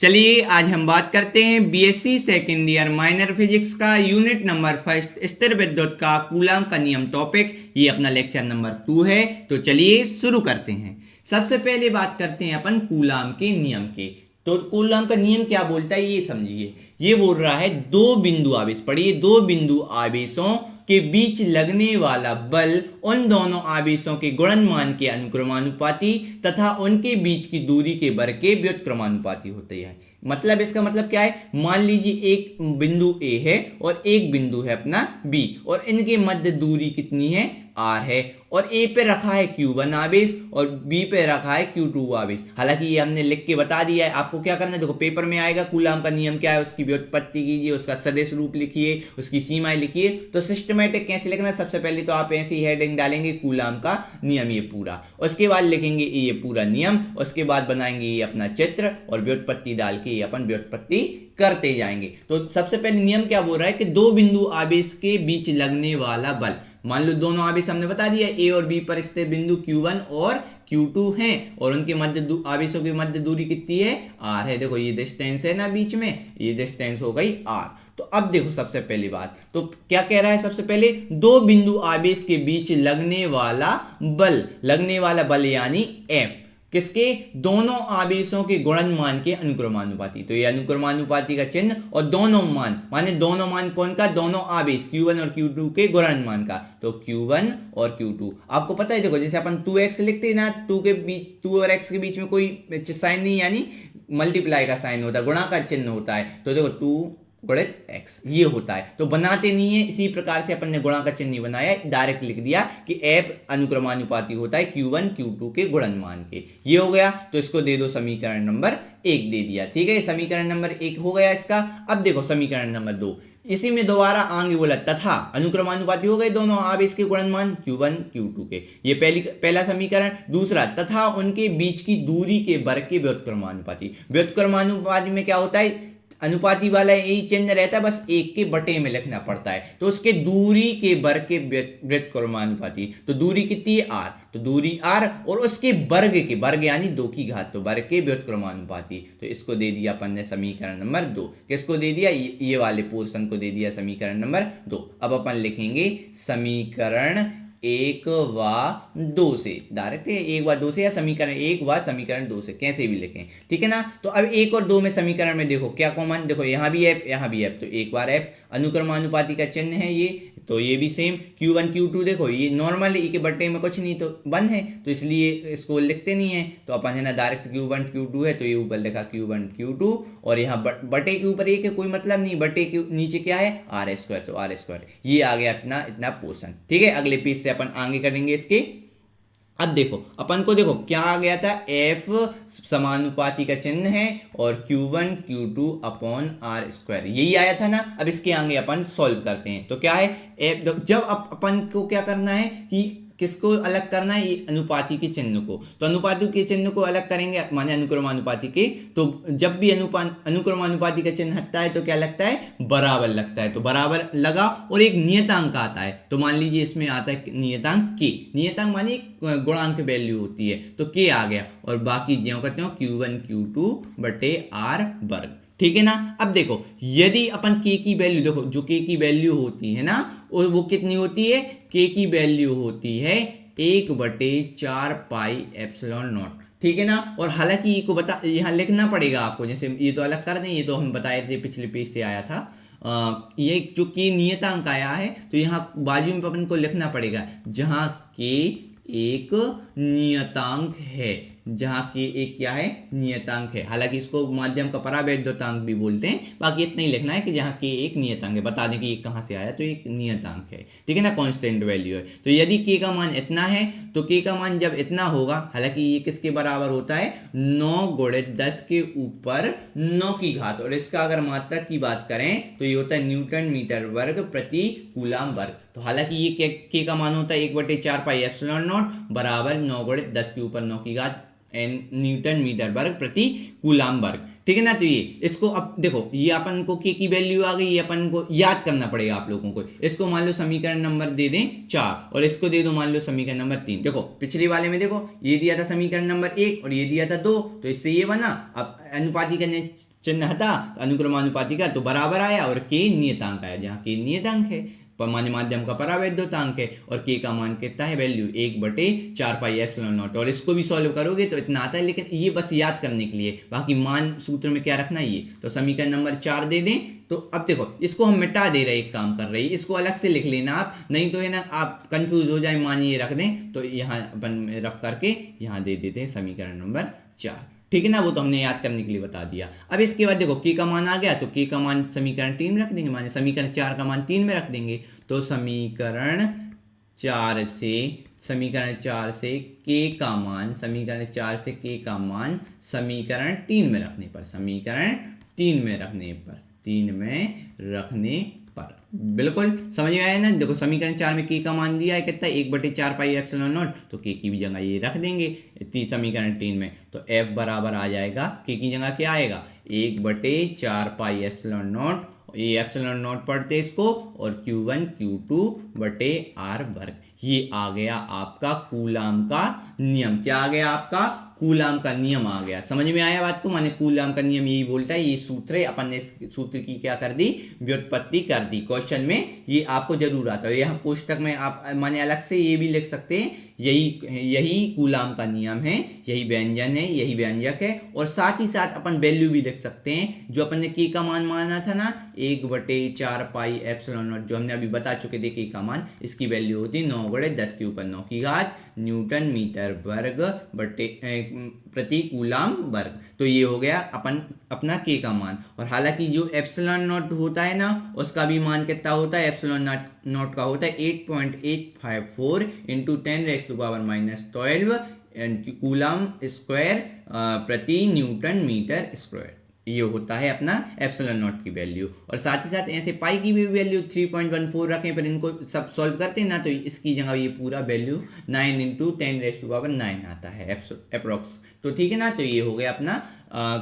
चलिए आज हम बात करते हैं BSc second year minor physics का यूनिट नंबर फर्स्ट स्थिर विद्युत का कूलाम का नियम टॉपिक। ये अपना लेक्चर नंबर 2 है। तो चलिए शुरू करते हैं। सबसे पहले बात करते हैं अपन कूलाम के नियम की। तो कूलाम का नियम क्या बोलता है ये समझिए। ये बोल रहा है दो बिंदु आवेश, पढ़िए, दो बिंदु आवेशों के बीच लगने वाला बल उन दोनों आवेशों के गुणनमान के अनुक्रमानुपाती तथा उनके बीच की दूरी के वर्ग के व्युत्क्रमानुपाती होते हैं। मतलब इसका मतलब क्या है, मान लीजिए एक बिंदु ए है और एक बिंदु है अपना बी, और इनके मध्य दूरी कितनी है, आर है, और ए पे रखा है Q1 आवेश और बी पे रखा है Q2 आवेश। हालांकि ये हमने लिख के बता दिया है, आपको क्या करना है, देखो पेपर में आएगा कूलाम का नियम क्या है, उसकी व्युत्पत्ति कीजिए, उसका सदिश रूप लिखिए, उसकी सीमाएं लिखिए। तो सिस्टमेटिक कैसे लिखना है, सबसे पहले तो आप ऐसी हेडिंग डालेंगे कूलाम का नियम ये पूरा, उसके बाद लिखेंगे ये पूरा नियम, उसके बाद बनाएंगे ये अपना चित्र और व्युत्पत्ति डाल के ये अपन व्युत्पत्ति करते जाएंगे। तो सबसे पहले नियम क्या बोल रहा है कि दो बिंदु आवेश के बीच लगने वाला बल, मान लो दोनों आवेश हमने बता दिया ए और बी पर स्थित बिंदु Q1 और Q2 हैं और उनके मध्य आवेशों की मध्य दूरी कितनी है, r है। देखो ये डिस्टेंस है ना बीच में, ये डिस्टेंस हो गई r। तो अब देखो सबसे पहली बात, तो क्या कह रहा है, सबसे पहले दो बिंदु आवेश के बीच लगने वाला बल यानी F किसके, दोनों आवेशों के गुणनमान के अनुक्रमानुपाती। तो ये अनुक्रमानुपाती का चिन्ह और दोनों मान, माने दोनों मान कौन का, दोनों आवेश Q1 और Q2 के गुणनमान का। तो Q1 और Q2 आपको पता है, देखो जैसे अपन 2x लिखते हैं ना, 2 और x के बीच में कोई साइन नहीं, यानी मल्टीप्लाई का साइन होता है, गुणा का चिन्ह होता है। तो देखो 2 गुणित x ये होता है, तो बनाते नहीं है, इसी प्रकार से अपन ने गुणा का चिन्ह नहीं बनाया, डायरेक्ट लिख दिया कि f अनुक्रमानुपाती होता है Q1 Q2 के गुणनमान के। ये हो गया, तो इसको दे दो समीकरण नंबर 1 दे दिया, ठीक है, समीकरण नंबर 1 हो गया इसका। अब देखो समीकरण नंबर 2, इसी में दोबारा आगे बोला तथा अनुक्रमानुपाती हो गए दोनों आवेश के गुणनमान Q1 Q2 के, ये पहला समीकरण। दूसरा, तथा उनके बीच की दूरी के वर्ग के व्युत्क्रमानुपाती। व्युत्क्रमानुपाती में क्या होता है, अनुपाती वाला यही चिन्ह रहता है, बस एक के बटे में लिखना पड़ता है। तो उसके दूरी के वर्ग के व्युत्क्रमानुपाती, तो दूरी कितनी है, r, तो दूरी r और उसके वर्ग यानी 2 की घात, तो वर्ग के व्युत्क्रमानुपाती। तो इसको दे दिया अपन ने समीकरण नंबर 2। किसको दे दिया, ये वाले पोर्शन को दे दिया समीकरण नंबर 2। अब अपन लिखेंगे समीकरण 1 व 2 से, डायरेक्ट 1 व 2 से या समीकरण 1 व समीकरण 2 से, कैसे भी लिखें, ठीक है ना। तो अब 1 और 2 में समीकरण में देखो क्या कॉमन, देखो यहाँ भी f यहाँ भी f, तो एक बार f अनुक्रमानुपाती का चिन्ह है ये, तो ये भी सेम Q1 Q2, देखो ये नॉर्मल e के बटे में कुछ नहीं, तो 1 है, तो इसलिए इसको लिखते नहीं है, तो अपन है ना डायरेक्ट Q1 Q2 है, तो ये ऊपर लिखा Q1 Q2 और यहाँ बटे के ऊपर एक है, कोई मतलब नहीं, बटे के नीचे क्या है, r², तो r², ये आ गया अपना इतना पोर्शन, ठीक है। अगले पेज से अपन आगे करेंगे इसके। अब देखो अपन को, देखो क्या आ गया था, f समानुपाती का चिन्ह है और Q1 Q2 अपॉन r², यही आया था ना। अब इसके आगे अपन सॉल्व करते हैं, तो क्या है f, जब अपन को क्या करना है कि किसको अलग करना है, ये अनुपाती के चिन्ह को, तो अनुपाती के चिन्ह को अलग करेंगे, माने अनुक्रमानुपाती के। तो जब भी अनुक्रमानुपाती का चिन्ह हटता है तो क्या लगता है, बराबर लगता है, तो बराबर लगा और एक नियतांक आता है, तो मान लीजिए इसमें आता है नियतांक k, नियतांक माने गुणांक वैल्यू होती है, तो k आ गया और बाकी ज्यों कहते हो Q1 Q2 बटे r वर्ग, ठीक है ना। अब देखो यदि अपन k की वैल्यू, देखो जो k की वैल्यू होती है ना, और वो कितनी होती है, k की वैल्यू होती है 1/4 पाई एप्सिलॉन नॉट, ठीक है ना। और हालांकि ये को बता, यहाँ लिखना पड़ेगा आपको, जैसे ये तो अलग कर दें, ये तो हम बताए थे पिछले पेज से आया था, ये जो k नियतांक आया है, तो यहाँ बाजू में अपन को लिखना पड़ेगा, जहाँ k एक नियतांक है, जहां के एक क्या है, नियतांक है। हालांकि इसको माध्यम का परावैद्युतांक भी बोलते हैं, बाकी इतना ही लिखना है कि जहां के एक नियतांक है, बता दें कि ये कहां से आया, तो एक नियतांक है, ठीक है ना, कांस्टेंट वैल्यू है। तो यदि के का मान इतना है, तो के का मान जब इतना होगा, हालांकि ये किसके बराबर होता है, 9 गुणित 10 के ऊपर 9 की घात, और इसका अगर मात्रक की बात करें तो ये होता है न्यूटन मीटर वर्ग प्रति कूलाम वर्ग। तो हालांकि ये के का मान होता है 1/4 पाई एप्सिलॉन नॉट बराबर 9 गुणित 10 के ऊपर 9 की घात न्यूटन मीटर वर्ग प्रति कूलाम वर्ग, ठीक है ना। तो ये इसको अब देखो, ये अपन को के की वैल्यू आ गई, ये अपन को याद करना पड़ेगा आप लोगों को। इसको मान लो समीकरण नंबर दे दें 4 और इसको दे दो मान लो समीकरण नंबर 3। देखो पिछले वाले में देखो ये दिया था समीकरण नंबर 1 और ये दिया था 2, तो इससे ये बना। अब अनुपाती का चिन्ह हटा, अनुक्रमानुपाती का तो बराबर आया, और के नियतांक आया, जहाँ के नियतांक है, परमाणु माध्यम का परावैद्युतांक है, और के का मान कितना है, वैल्यू 1/4πε0। और इसको भी सॉल्व करोगे तो इतना आता है, लेकिन ये बस याद करने के लिए, बाकी मान सूत्र में क्या रखना है ये। तो समीकरण नंबर 4 दे दें। तो अब देखो इसको हम मिटा दे रहे, एक काम कर रहे हैं, इसको अलग से लिख लेना आप, नहीं तो है ना आप कंफ्यूज हो जाए, मानिए रख दें, तो यहाँ अपन रख करके यहाँ दे देते हैं समीकरण नंबर 4, ठीक है ना। वो तो हमने याद करने के लिए बता दिया। अब इसके बाद देखो के का मान आ गया, तो के का मान समीकरण 3 में रख देंगे, माने समीकरण 4 का मान 3 में रख देंगे। तो समीकरण 4 से के का मान, समीकरण 4 से के का मान समीकरण 3 में रखने पर, समीकरण 3 में रखने पर, 3 में रखने पर, बिल्कुल समझ में आया ना। देखो समीकरण 4 में के का मान दिया है कितना, 1/4πε0, तो के की भी जगह ये रख देंगे समीकरण 3 में। तो f बराबर आ जाएगा, के की जगह क्या आएगा, 1/4πε0, ये एप्सिलॉन नॉट पढ़ते इसको, और Q1 Q2/r वर्ग। ये आ गया आपका कूलाम का नियम। क्या आ गया आपका, कूलाम का नियम आ गया। समझ में आया बात को, माने कूलाम का नियम यही बोलता है, ये सूत्र है, अपन ने इस सूत्र की क्या कर दी, व्युत्पत्ति कर दी। क्वेश्चन में ये आपको जरूर आता है, यहाँ कोष्टक में आप माने अलग से ये भी लिख सकते हैं, यही कूलाम का नियम है, यही व्यंजन है, यही व्यंजक है। और साथ ही साथ अपन वैल्यू भी लिख सकते हैं, जो अपन ने के का मान माना था ना, 1/4πε0, जो हमने अभी बता चुके थे के का मान, इसकी वैल्यू होती 9/10⁹ न्यूटन मीटर वर्ग प्रति कूलाम वर्ग। तो ये हो गया अपना के का मान। और हालांकि जो एप्सिलॉन नॉट होता है ना, उसका भी मान कितना होता है, एप्सिलॉन नॉट का होता है 8.854 × 10⁻12 कूलाम स्क्वायर प्रति न्यूटन मीटर स्क्वायर। ये होता है अपना एप्सिलॉन नॉट की वैल्यू। और साथ ही साथ ऐसे पाई की भी वैल्यू 3.14 रखें, पर इनको सब सॉल्व करते हैं ना, तो इसकी जगह ये पूरा वैल्यू 9 × 10⁻9 आता है अप्रोक्स। तो ठीक है ना, तो ये हो गया अपना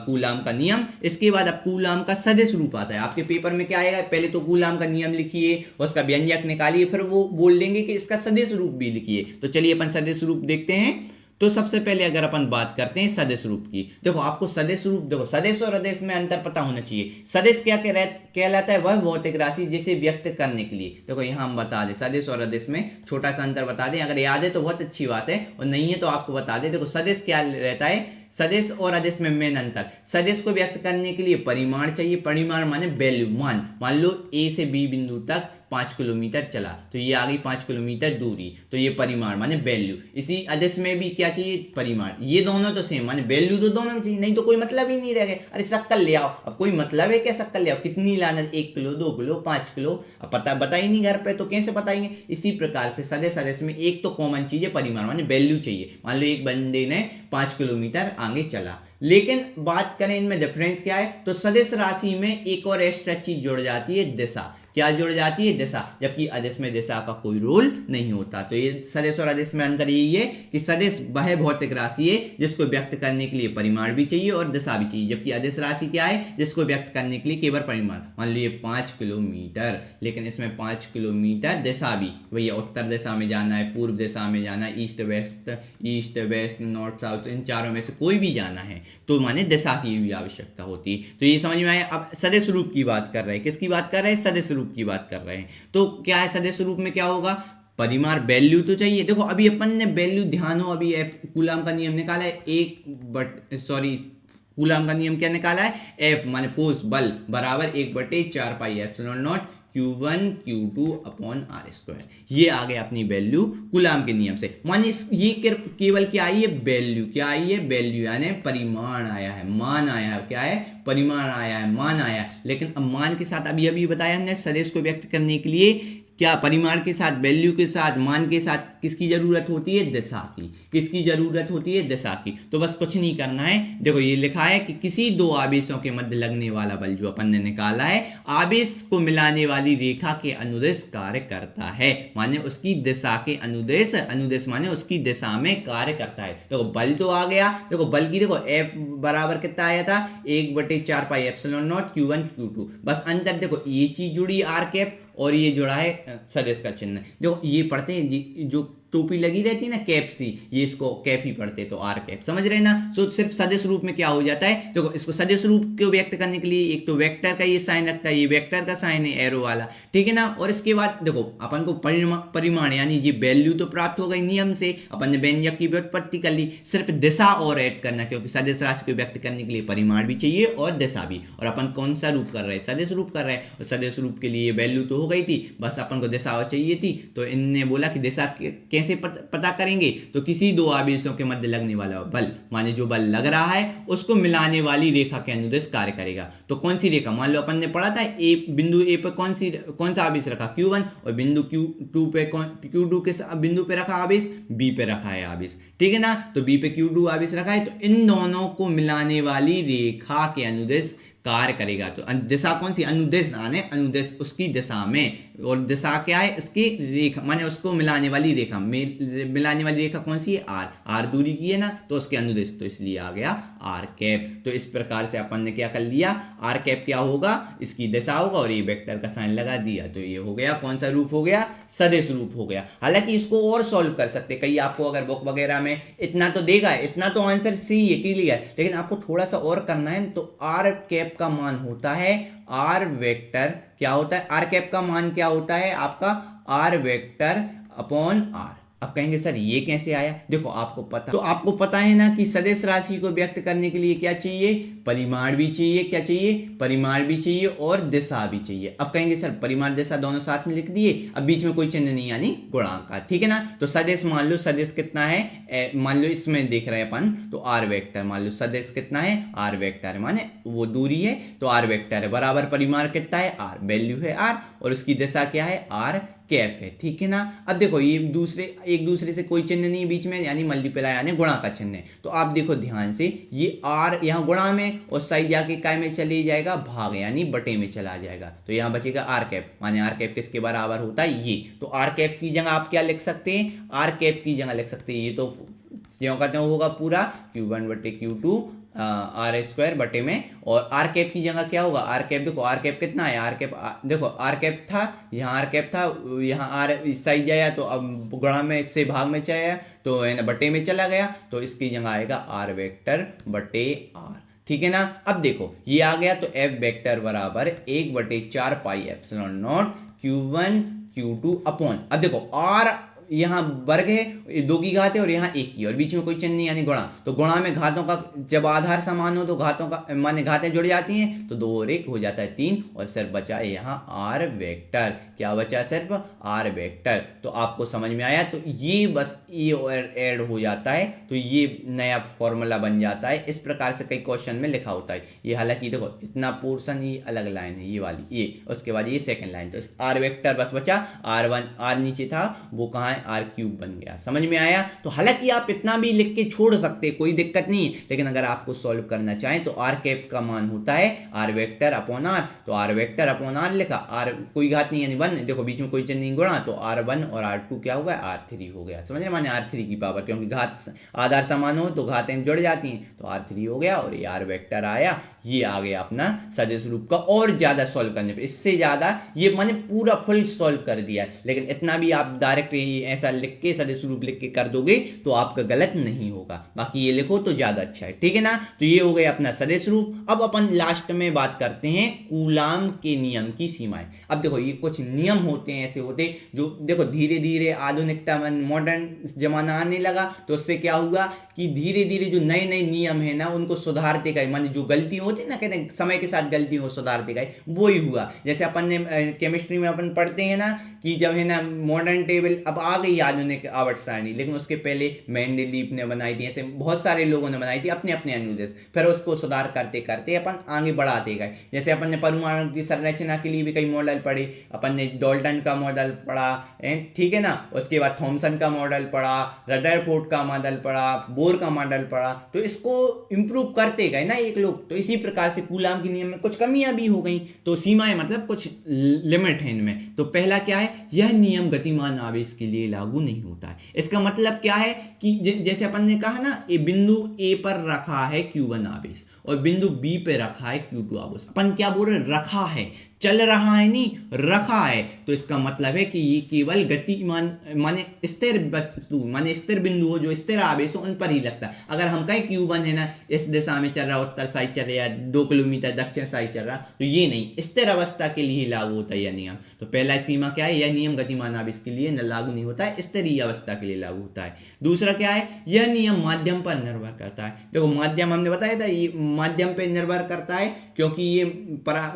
कूलाम का नियम। इसके बाद अब कूलाम का सदिश रूप आता है। आपके पेपर में क्या आएगा, पहले तो कूलाम का नियम लिखिए, उसका व्यंजक निकालिए, फिर वो बोल देंगे कि इसका सदिश रूप भी लिखिए। तो चलिए अपन सदिश रूप देखते हैं। तो सबसे पहले अगर अपन बात करते हैं सदिश रूप की, देखो आपको सदिश रूप, देखो सदिश और अदिश में अंतर पता होना चाहिए। सदिश क्या कहलाता है, वह भौतिक राशि जिसे व्यक्त करने के लिए, देखो यहाँ हम बता दें सदिश और अदिश में छोटा सा अंतर बता दें, अगर याद है तो बहुत अच्छी बात है, और नहीं है तो आपको बता दें। देखो सदिश क्या रहता है, सदिश और अदिश में मेन अंतर, सदिश को व्यक्त करने के लिए परिमाण चाहिए, परिमाण माने वैल्यू, मान लो ए से बी बिंदु तक 5 किलोमीटर चला, तो ये आ गई 5 किलोमीटर दूरी, तो ये परिमाण माने वैल्यू। इसी अदिश में भी क्या चाहिए, परिमाण। ये दोनों तो सेम, माने वैल्यू तो दोनों में चाहिए, नहीं तो कोई मतलब ही नहीं रह गया। अरे शक्कर ले आओ, अब कोई मतलब है क्या, शक्कर ले आओ, कितनी लाना, 1 किलो 2 किलो 5 किलो, अब बता ही नहीं घर पे, तो कैसे बताएंगे। इसी प्रकार से सदिश अदिश में एक तो कॉमन चीज है, परिमाण माने वैल्यू चाहिए। मान लो एक बंदे ने 5 किलोमीटर आगे चला, लेकिन बात करें इनमें डिफरेंस क्या है, तो सदिश राशि में एक और एक्स्ट्रा चीज जुड़ जाती है, दिशा। क्या जुड़ जाती है, दिशा, जबकि अदिश में दिशा का कोई रोल नहीं होता। तो ये सदिश और अदिश में अंतर यही है कि सदिश वह भौतिक राशि है जिसको व्यक्त करने के लिए परिमाण भी चाहिए और दिशा भी चाहिए, जबकि अदिश राशि क्या है, जिसको व्यक्त करने के लिए केवल परिमाण। मान लीजिए 5 किलोमीटर, लेकिन इसमें 5 किलोमीटर दिशा भी, भैया उत्तर दिशा में जाना है, पूर्व दिशा में जाना है, ईस्ट वेस्ट नॉर्थ साउथ, इन चारों में से कोई भी जाना है, तो माने दिशा की भी आवश्यकता होती है। तो ये समझ में आया। अब सदिश रूप की बात कर रहे हैं, किसकी बात कर रहे हैं, सदिश रूप की बात कर रहे हैं। तो क्या है सदिश रूप में क्या होगा, परिमाण वैल्यू तो चाहिए। देखो अभी अपन ने वैल्यू, ध्यान हो, अभी कूलाम का नियम निकाला है, कूलाम का नियम क्या निकाला है, F माने फोर्स, बल बराबर 1/4πε0 Q1 Q2/r²। ये आ गया अपनी वैल्यू कूलाम के नियम से। माने ये केवल क्या आई है, वैल्यू। क्या आई है, वैल्यू, यानी परिमाण आया है, मान आया है, क्या है, परिमाण आया है, मान आया है। लेकिन अब मान के साथ अभी बताया हमने, सदिश को व्यक्त करने के लिए क्या परिमाण के साथ, वैल्यू के साथ, मान के साथ किसकी जरूरत होती है, दिशा की। किसकी जरूरत होती है, दिशा की। तो बस कुछ नहीं करना है, देखो ये लिखा है कि किसी दो आवेशों के मध्य लगने वाला बल, जो अपन ने निकाला है, आवेश को मिलाने वाली रेखा के अनुदिश कार्य करता है, माने उसकी दिशा के अनुदिश, अनुदिश माने उसकी दिशा में कार्य करता है। देखो बल तो आ गया, देखो बल की, देखो F बराबर कितना आया था, 1/4πε0 Q1 Q2। बस अंतर देखो, ये चीज जुड़ी r कैप, और ये जुड़ा है सदिश का चिन्ह। देखो ये पढ़ते हैं जो टोपी लगी रहती है ना, कैप सी, ये इसको कैप ही पढ़ते, तो आर कैप, समझ रहे हैं ना। सो सिर्फ सदिश रूप में क्या हो जाता है, देखो इसको सदिश रूप को व्यक्त करने के लिए एक तो वेक्टर का ये साइन रखता है, ये वेक्टर का साइन है एरो वाला, ठीक है ना। और इसके बाद देखो अपन को परिमाण यानी ये वैल्यू तो प्राप्त हो गई नियम से, अपन ने व्यंजक की व्युत्पत्ति कर ली, सिर्फ दिशा और ऐड करना, क्योंकि सदिश राशि को व्यक्त करने के लिए परिमाण भी चाहिए और दिशा भी। और अपन कौन सा रूप कर रहे हैं, सदिश रूप कर रहे हैं, और सदिश रूप के लिए वैल्यू तो हो गई थी, बस अपन को दिशा और चाहिए थी। तो इनने बोला कि दिशा कैसे पता करेंगे, तो किसी दो आवेशों के मध्य लगने वाला बल, माने जो बल लग रहा है उसको मिलाने वाली रेखा के अनुदिश कार्य करेगा। तो कौन सी रेखा, मान लो अपन ने पढ़ा था ए, बिंदु ए पर कौन सा आवेश रखा, Q1, और बिंदु Q2 पे Q2 के बिंदु पे रखा आवेश, B पे रखा है आवेश, ठीक है ना। तो B पे Q2 आवेश रखा है, तो इन दोनों को मिलाने वाली रेखा के अनुदिश कार्य करेगा। तो दिशा कौन सी, अनुदिश, आने अनुदिश उसकी दिशा में, और दिशा क्या है, इसकी रेखा माने उसको मिलाने वाली रेखा, मिलाने वाली रेखा कौन सी है, आर दूरी की है ना, तो उसके अनुदिश, तो इसलिए आ गया आर कैप। तो इस प्रकार से अपन ने क्या कर लिया, आर कैप क्या होगा, इसकी दिशा होगा, और ये वेक्टर का साइन लगा दिया, तो ये हो गया कौन सा रूप हो गया, सदिश रूप हो गया। हालांकि इसको और सॉल्व कर सकते, कई आपको अगर बुक वगैरह में इतना तो देगा, इतना तो आंसर सी है क्लियर, लेकिन आपको थोड़ा सा और करना है। तो आर कैप का मान होता है आर वेक्टर, क्या होता है, आर कैप का मान क्या होता है आपका, आर वेक्टर अपॉन आर। अब कहेंगे सर ये कैसे आया, देखो आपको पता है ना कि सदिश राशि को व्यक्त करने के लिए क्या चाहिए, परिमाण भी चाहिए, क्या चाहिए, परिमाण भी चाहिए और दिशा भी चाहिए। अब कहेंगे सर परिमाण दिशा दोनों साथ में लिख दिए, अब बीच में कोई चिन्ह नहीं यानी गुणांक का, ठीक है ना। तो सदिश मान लो, सदिश कितना है, मान लो इसमें देख रहे हैं अपन, तो आर वेक्टर, मान लो सदिश कितना है, आर वेक्टर माने वो दूरी है, तो आर वेक्टर है बराबर परिमाण कितना है, आर, वैल्यू है आर, और उसकी दिशा क्या है, आर कैप है, ठीक है ना। अब देखो ये एक दूसरे से कोई चिन्ह नहीं बीच में, यानी मल्टीप्लाई यानी गुणा का चिन्ह है। तो आप देखो ध्यान से, ये आर यहाँ गुणा में और साइड जाके काय में चले जाएगा, भाग यानी बटे में चला जाएगा, तो यहाँ बचेगा आर कैप, माने आर कैप किसके बराबर होता है, ये। तो आर कैप की जगह आप क्या लिख सकते हैं, आर कैप की जगह लिख सकते हैं, ये तो जो कहते हैं होगा पूरा Q1 बटे Q2 आर स्क्वायर बटे में, और आर कैप की जगह क्या होगा, आर कैप, देखो आर कैप कितना है, आर कैप देखो आर कैप था, यहाँ आर कैप था, यहाँ आर इस साइड जाया, तो अब गुणा में इससे भाग में जाया, तो है ना बटे में चला गया, तो इसकी जगह आएगा आर वेक्टर बटे आर, ठीक है ना। अब देखो ये आ गया, तो एफ वेक्टर बराबर 1/4 pi epsilon not Q1 Q2 upon, अब देखो आर यहाँ वर्ग है, 2 की घात है, और यहाँ 1 की, और बीच में कोई चिन्ह नहीं यानी गुणा, तो गुणा में घातों का जब आधार समान हो तो घातों का माने घातें जुड़ जाती हैं, तो 2 और 1 हो जाता है 3, और सिर्फ बचा है यहाँ आर वेक्टर, क्या बचा सिर्फ आर वेक्टर। तो आपको समझ में आया, तो ये बस ये ऐड हो जाता है, तो ये नया फॉर्मूला बन जाता है। इस प्रकार से कई क्वेश्चन में लिखा होता है ये, हालांकि देखो इतना पोर्शन ही अलग लाइन है ये वाली, ये उसके बाद ये सेकंड लाइन, तो आर वेक्टर बस बचा, R1 आर नीचे था वो कहाँ है, आर क्यूब बन गया, समझ में आया। तो हालांकि आप इतना भी लिख के छोड़ सकते, कोई दिक्कत नहीं है, लेकिन अगर आपको सॉल्व करना चाहें तो आर कैप का मान होता है आर वेक्टर अपॉन आर, तो आर वेक्टर अपॉन आर लिखा, आर कोई घात नहीं यानी 1, देखो बीच में कोई चिन्ह नहीं गुणा, तो R1 और R2 क्या हो गया, R3 हो गया, समझ रहे, माने R3 की पावर, क्योंकि घात आधार समान हो तो घातें जुड़ जाती हैं, तो R3 हो गया, और ये आर वेक्टर आया, ये आ गया अपना सदिश रूप का। और ज्यादा सॉल्व करने पे, इससे ज्यादा ये मैंने पूरा फुल सॉल्व कर दिया, लेकिन इतना भी आप डायरेक्ट ऐसा लिख के सदिश रूप लिख के कर दोगे तो आपका गलत नहीं होगा, बाकी ये लिखो तो ज्यादा अच्छा है, ठीक है ना। तो ये हो गया अपना सदिश रूप। अब अपन लास्ट में बात करते हैं कूलाम के नियम की सीमाएं। अब देखो ये कुछ नियम होते हैं, ऐसे होते जो देखो धीरे धीरे आधुनिकता में मॉडर्न जमाना आने लगा, तो उससे क्या हुआ कि धीरे धीरे जो नए नए नियम है ना उनको सुधारते गए, माने जो गलती होती है ना, कहते हैं समय के साथ गलती हो सुधारते गए, वो ही हुआ। जैसे अपन ने केमिस्ट्री में अपन पढ़ते हैं ना कि जब है ना मॉडर्न टेबल अब आ गई आधुनिक आवर्त सारणी, लेकिन उसके पहले मेंडलीफ ने बनाई थी, ऐसे बहुत सारे लोगों ने बनाई थी अपने अपने अनुदेश, फिर उसको सुधार करते करते अपन आगे बढ़ाते गए। जैसे अपन ने परमाणु की संरचना के लिए भी कई मॉडल पढ़े, अपन ने डाल्टन का मॉडल पढ़ा, ठीक है ना, उसके बाद थॉमसन का मॉडल पढ़ा, रदरफोर्ड का मॉडल पढ़ा, बोर का मॉडल पढ़ा, तो इसको इंप्रूव करते गए ना एक लोग। तो इसी प्रकार से कूलाम के नियम में कुछ कमियां भी हो गई, तो सीमाएं मतलब कुछ लिमिट है इनमें। तो पहला क्या है, यह नियम गतिमान आवेश के लिए लागू नहीं होता है। इसका मतलब क्या है कि जैसे अपन ने कहा ना, ये बिंदु ए पर रखा है Q1 आवेश और बिंदु बी पे रखा है Q2 आवेश। अपन क्या बोल रहे, रखा है, चल रहा है नहीं, रखा है। तो इसका मतलब है कि ये केवल गतिमान माने स्थिर वस्तु माने स्थिर बिंदु हो, जो स्थिर आवेश हो उन पर ही लगता है। अगर हम कहें Q1 है ना, इस दिशा में चल रहा, उत्तर साइड चल रहा है, 2 किलोमीटर दक्षिण साइड चल रहा, तो ये नहीं, स्थिर अवस्था के लिए लागू होता है यह नियम। तो पहला सीमा क्या है, यह नियम गतिमान आवेश के लिए लागू नहीं होता है, स्थिर अवस्था के लिए लागू होता है। दूसरा क्या है, यह नियम माध्यम पर निर्भर करता है। देखो माध्यम हमने बताया था, ये माध्यम पर निर्भर करता है क्योंकि ये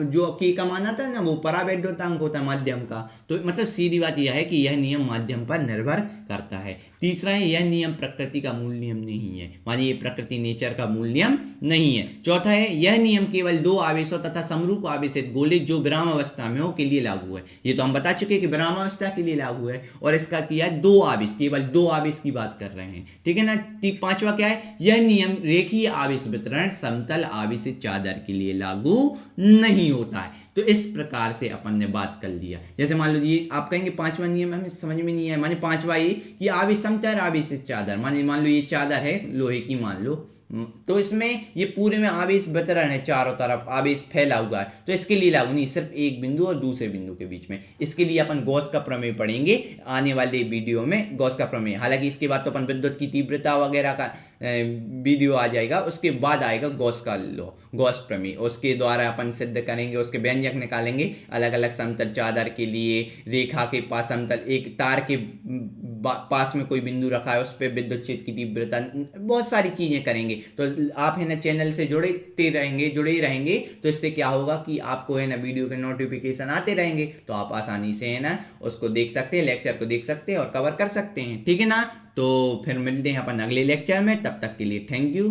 जो के का मान आता है ना, वो परावैद्युतांक होता है माध्यम का। तो मतलब सीधी बात यह है कि यह नियम माध्यम पर निर्भर करता है। तीसरा है, यह नियम प्रकृति का मूल नियम नहीं है, मानिए ये प्रकृति नेचर का मूल नियम नहीं है। चौथा है, यह नियम केवल 2 आवेशों तथा समरूप आवेशित गोले जो विराम अवस्था में हो के लिए लागू है। ये तो हम बता चुके कि विराम अवस्था के लिए लागू है, और इसका किया 2 आवेश, केवल 2 आवेश की बात कर रहे हैं, ठीक है ना। पांचवा क्या है, यह नियम रेखीय आवेश वितरण समतल आवेशित चादर के लिए लागू नहीं होता है। तो इस प्रकार से अपन ने बात कर लिया। जैसे मान लो ये आप कहेंगे पांचवा नियम हमें समझ में नहीं है, माने पांचवा ये कि आवेश समतल आवेशित चादर, मान लो ये चादर है लोहे की, मान लो, तो इसमें ये पूरे में आवेश वितरण है, चारों तरफ आवेश फैला हुआ है, तो इसके लिए लागू नहीं, सिर्फ एक बिंदु और दूसरे बिंदु के बीच में। इसके लिए अपन गॉस का प्रमेय पढ़ेंगे आने वाले वीडियो में, गॉस का प्रमेय। हालांकि इसके बाद तो अपन विद्युत की तीव्रता वगैरह का वीडियो आ जाएगा, उसके बाद आएगा गॉस का लॉ, गॉस प्रमेय। उसके द्वारा अपन सिद्ध करेंगे, उसके व्यंजक निकालेंगे अलग अलग समतल चादर के लिए। रेखा के पास समतल, एक तार के पास में कोई बिंदु रखा है, उस पर विद्युत क्षेत्र की तीव्रता, बहुत सारी चीजें करेंगे। तो आप है ना चैनल से जुड़े ही रहेंगे, तो इससे क्या होगा कि आपको है ना वीडियो के नोटिफिकेशन आते रहेंगे, तो आप आसानी से है ना उसको देख सकते हैं, लेक्चर को देख सकते हैं और कवर कर सकते हैं, ठीक है ना। तो फिर मिलते हैं अपन अगले लेक्चर में, तब तक के लिए थैंक यू।